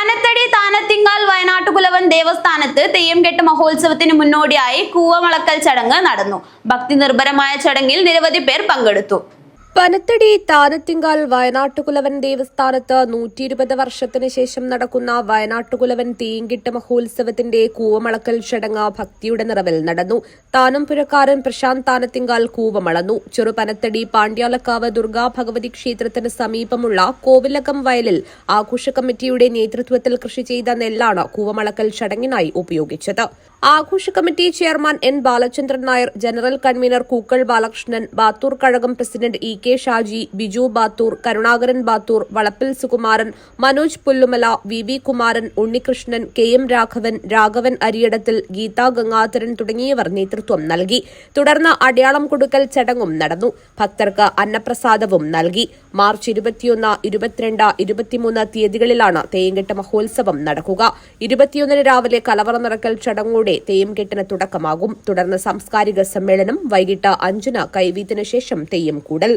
പനത്തടി താനത്തിങ്കാൽ വയനാട്ടുകുലവൻ ദേവസ്ഥാനത്ത് തെയ്യംകെട്ട് മഹോത്സവത്തിന് മുന്നോടിയായി കൂവമളക്കൽ ചടങ്ങ് നടന്നു. ഭക്തി നിർഭരമായ ചടങ്ങിൽ നിരവധി പേർ പങ്കെടുത്തു. പനത്തടി താനത്തിങ്കാൽ വയനാട്ടുകുലവൻ ദേവസ്ഥാനത്ത് 120 വർഷത്തിന് ശേഷം നടക്കുന്ന വയനാട്ടുകുലവൻ തെയ്യംകെട്ട് മഹോത്സവത്തിന്റെ കൂവമളക്കൽ ചടങ്ങ് ഭക്തിയുടെ നിറവിൽ നടന്നു. താനംപുരക്കാരൻ പ്രശാന്ത് താനത്തിങ്കാൽ കൂവമളന്നു. ചെറുപനത്തടി പാണ്ഡ്യാലക്കാവ് ദുർഗാ ഭഗവതി ക്ഷേത്രത്തിന് സമീപമുള്ള കോവിലകം വയലിൽ ആഘോഷ കമ്മിറ്റിയുടെ നേതൃത്വത്തിൽ കൃഷി ചെയ്ത നെല്ലാണ് കൂവമളക്കൽ ചടങ്ങിനായി ഉപയോഗിച്ചത്. ആഘോഷ committee chairman N Balachandran Nair, general convener Kookkal Balakrishnan, Bathur Kazhakam president E K Shaji, Biju Bathur, Karunakaran Bathur, Valappil Sukumaran, Manoj Pullumala, V V Kumaran, Unnikrishnan, K M Raghavan, Raghavan Ariyadathil, Geetha Gangadharan തുടങ്ങിയവർ നേതൃത്വം നൽകി. തുടർന്ന് അടയാളം കൊടുക്കൽ ചടങ്ങും നടന്നു. ഭക്തർക്ക് അന്നപ്രസാദവും നൽകി. മാർച്ച് 21, 22, 23 തീയതികളിലാണ് തെയ്യംകെട്ട് മഹോത്സവം നടക്കുക. 21 രാവിലെ കലവറ നിറക്കൽ ചടങ്ങോടെ തെയ്യംകെട്ടിന് തുടക്കമാകും. തുടർന്ന് സാംസ്കാരിക സമ്മേളനം. വൈകിട്ട് 5 കൈവീത്തിന് ശേഷം തെയ്യം കൂടൽ.